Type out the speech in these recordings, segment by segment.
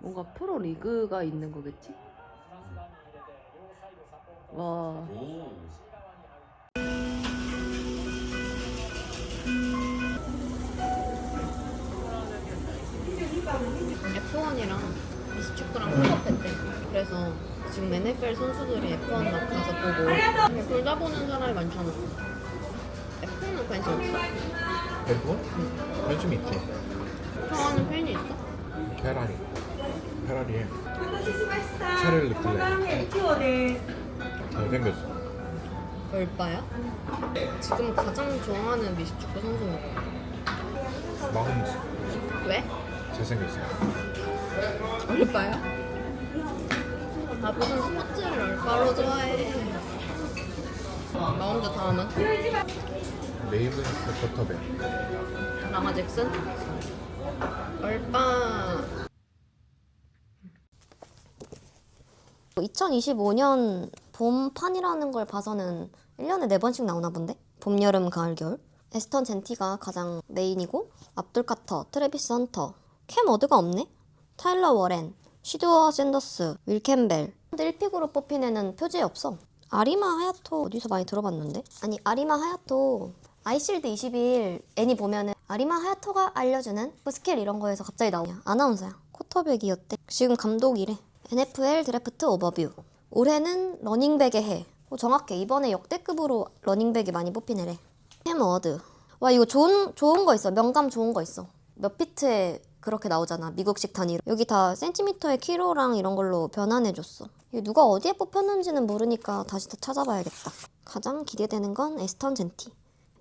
뭔가 프로 리그가 있는 거겠지? 와. F1이랑 미스축구랑 콜업했대. 그래서 지금 NFL 선수들이 F1 막 가서 보고 둘 다 보는 사람이 많잖아. F1은 관심 없어? F1? 관심 있지. 좋아하는 팬이 있어? 페라리에 차를 르클레 잘생겼어. 얼빠야? 지금 가장 좋아하는 미스축구 선수는 누구야? 마홈스 왜? 잘생겼어. 얼빠야? 아 무슨 스포츠를 얼빠로 좋아해? 마운드 다음은? 레이븐스 쿼터백. 라마 잭슨? 얼빠 2025년 봄판이라는 걸 봐서는 1년에 4번씩 나오나 본데? 봄, 여름, 가을, 겨울? 에스턴 젠티가 가장 메인이고 압둘 카터, 트래비스 헌터, 캠 어드가 없네? 타일러 워렌, 시드워 샌더스, 윌 캠벨. 근데 1픽으로 뽑힌 애는 표지에 없어. 아리마 하야토 어디서 많이 들어봤는데? 아니 아리마 하야토 아이실드 21 애니 보면은 아리마 하야토가 알려주는 그 스킬 이런 거에서 갑자기 나오냐. 아나운서야. 쿼터백이었대. 지금 감독이래. NFL 드래프트 오버뷰. 올해는 러닝백의 해. 정확해. 이번에 역대급으로 러닝백이 많이 뽑힌 애래. 해머워드. 와 이거 좋은 거 있어. 명감 좋은 거 있어. 몇 피트에 그렇게 나오잖아. 미국식 단위로. 여기 다 센티미터의 키로랑 이런 걸로 변환해줬어. 이거 누가 어디에 뽑혔는지는 모르니까 다시 더 찾아봐야겠다. 가장 기대되는 건 에스턴 젠티.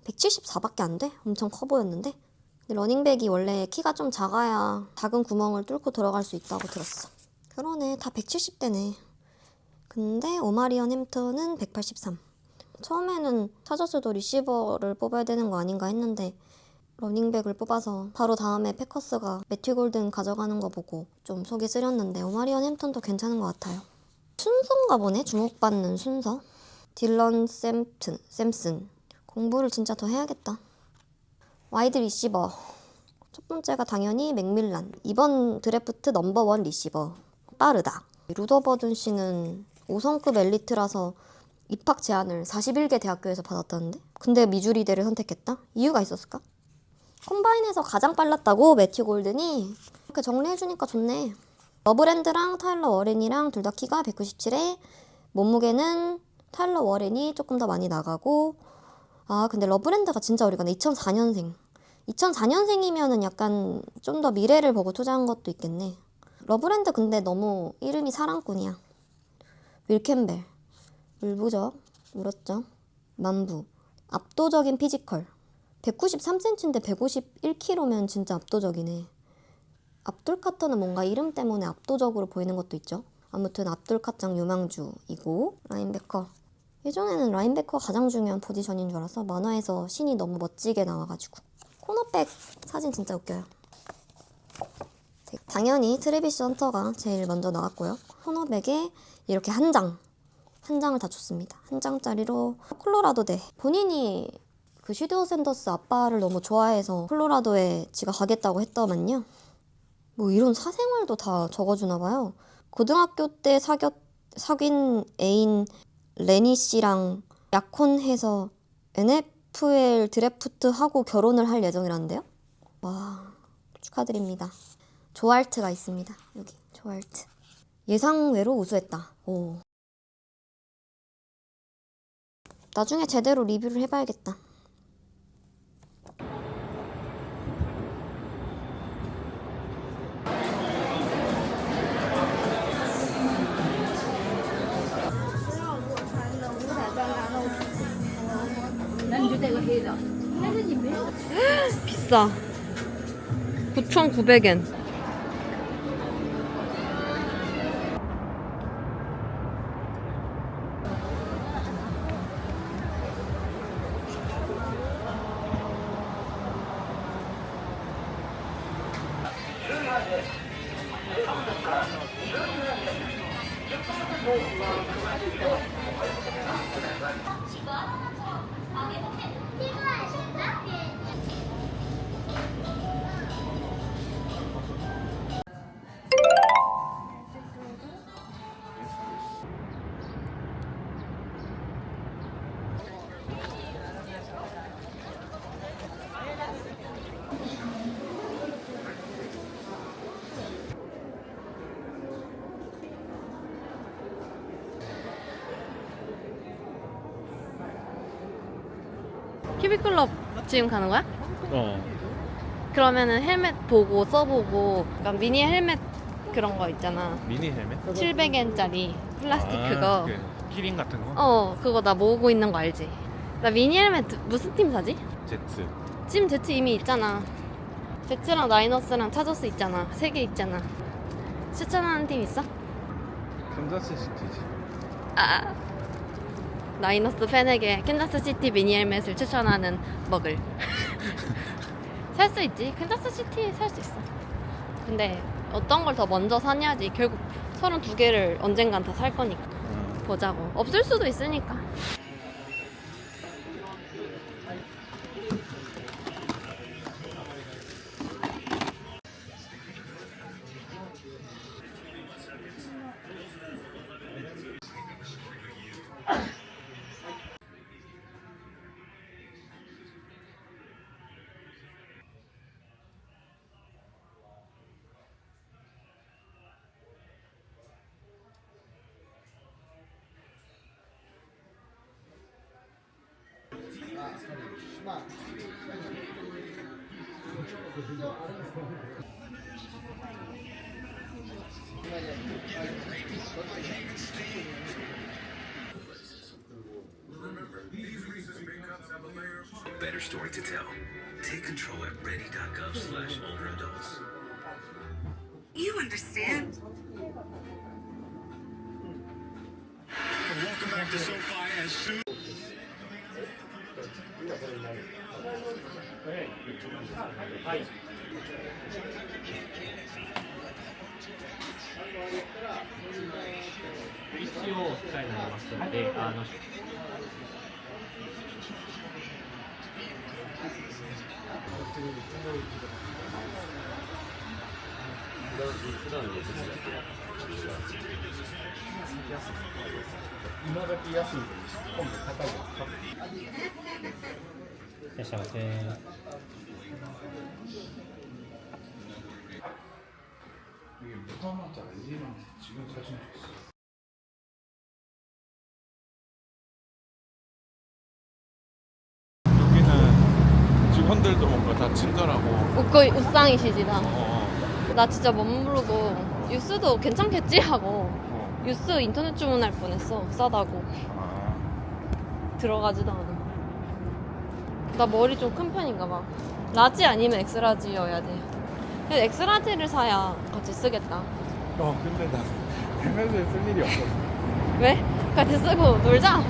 174밖에 안 돼? 엄청 커 보였는데? 근데 러닝백이 원래 키가 좀 작아야 작은 구멍을 뚫고 들어갈 수 있다고 들었어. 그러네. 다 170대네. 근데 오마리언 햄턴은 183. 처음에는 차저스도 리시버를 뽑아야 되는 거 아닌가 했는데 러닝백을 뽑아서 바로 다음에 패커스가 매튜 골든 가져가는 거 보고 좀 속이 쓰렸는데 오마리언 햄턴도 괜찮은 것 같아요. 순서인가 보네. 주목받는 순서. 딜런 샘슨. 공부를 진짜 더 해야겠다. 와이드 리시버. 첫 번째가 당연히 맥밀란. 이번 드래프트 넘버1 리시버. 빠르다. 루더버든 씨는 5성급 엘리트라서 입학 제한을 41개 대학교에서 받았다는데? 근데 미주리대를 선택했다? 이유가 있었을까? 컴바인에서 가장 빨랐다고 매튜 골든이? 이렇게 정리해주니까 좋네. 러브랜드랑 타일러 워렌이랑 둘 다 키가 197에 몸무게는 타일러 워렌이 조금 더 많이 나가고 아 근데 러브랜드가 진짜 어리가네. 2004년생. 2004년생이면은 약간 좀 더 미래를 보고 투자한 것도 있겠네. 러브랜드 근데 너무 이름이 사랑꾼이야. 윌 캠벨. 울부적, 울었죠. 만부. 압도적인 피지컬. 193cm인데 151kg면 진짜 압도적이네. 압둘 카터는 뭔가 이름 때문에 압도적으로 보이는 것도 있죠. 아무튼 압둘 카짱 유망주이고 라인베커. 예전에는 라인베커가 가장 중요한 포지션인 줄 알았어. 만화에서 신이 너무 멋지게 나와가지고. 코너백 사진 진짜 웃겨요. 당연히 트래비스 헌터가 제일 먼저 나왔고요. 코너백에 이렇게 한 장을 다 줬습니다. 한 장짜리로 콜로라도대. 본인이 그 시드워 샌더스 아빠를 너무 좋아해서 콜로라도에 지가 가겠다고 했더만요. 뭐 이런 사생활도 다 적어주나 봐요. 고등학교 때 사귄 애인 레니 씨랑 약혼해서 NFL 드래프트 하고 결혼을 할 예정이라는데요. 와 축하드립니다. 조알트가 있습니다. 여기 조알트. 예상외로 우수했다. 오. 나중에 제대로 리뷰를 해봐야겠다. 비싸. 9,900엔. 키비클럽 지금 가는 거야? 그러면은 헬멧 보고 써보고 약간 미니 헬멧 그런 거 있잖아. 미니 헬멧? 700엔짜리 플라스틱 그거. 키링 같은 거? 그거 나 모으고 있는 거 알지? 나 미니 헬멧 무슨 팀 사지? 제트. 찜 제트 이미 있잖아. 제트랑 나이너스랑 차저스 있잖아. 3개 있잖아. 추천하는 팀 있어? 캔자스 시티지. 아, 나이너스 팬에게 캔자스 시티 미니 헬멧을 추천하는 먹을. 살 수 있지. 캔자스 시티 살 수 있어. 근데 어떤 걸 더 먼저 사냐지. 결국 32개를 언젠간 다 살 거니까. 보자고. 없을 수도 있으니까. Better story to tell. Take control at ready.gov/olderadults. You understand? Welcome back to SoFi as soon. VCO 機械になりますので、今時安いと今度高いやつ。いらっしゃいませ。 이게 무화과인지 알리랑 지금 사진 줬어. 여기는 직원들도 뭔가 다 친절하고. 웃상이시지 다. 나 진짜 멋모르고 유스도 괜찮겠지 하고 유스 인터넷 주문할 뻔했어. 싸다고. 들어가지도 않아. 나 머리 좀 큰 편인가 봐. 라지 아니면 엑스라지여야 돼. 근데 엑스라지를 사야 같이 쓰겠다. 근데 나 헬멧을 쓸 일이 없어. 왜? 같이 쓰고 놀자.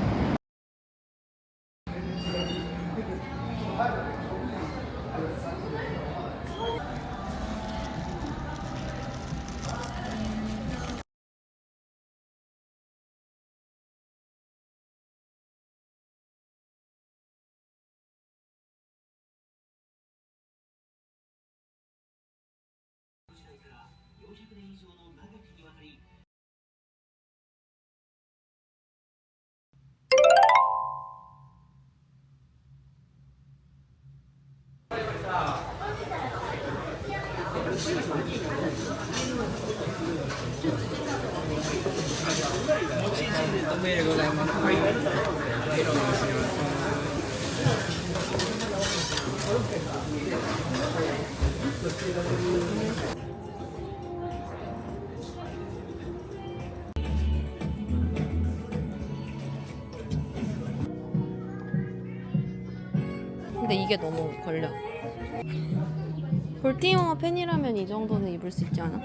근데 이게 너무 걸려. 볼티모어 팬이라면 이 정도는 입을 수 있지 않아?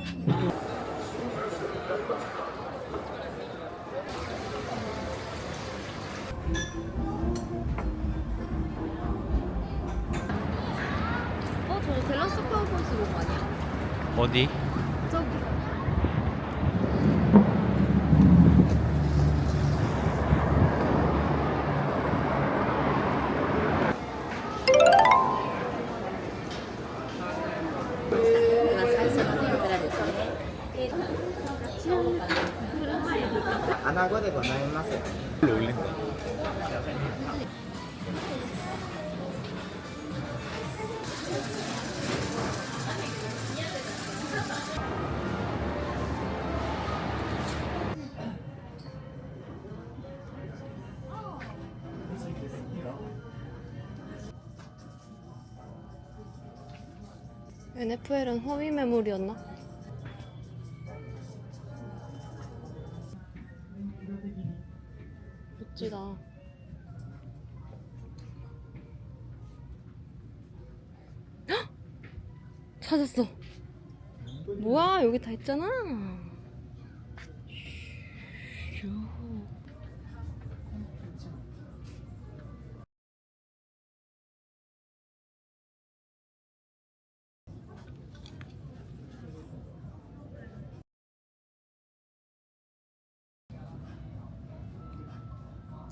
저 델러스 카우보이스 목 아니야? 어디? 저기. 올린다. NFL은 허위 매물이었나? 멋지다. 헉! 찾았어. 뭐야, 여기 다 있잖아.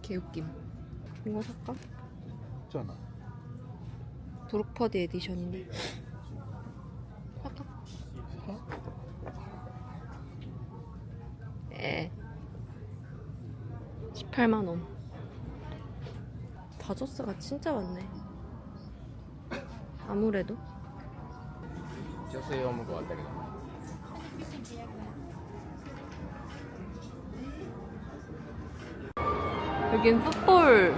개웃김. 이거 살까? 있잖아. 브룩퍼드 에디션인데. 살까? 에. 18만원. 다저스가 진짜 많네. 아무래도. 女性用向こうあったけど 여긴 풋볼.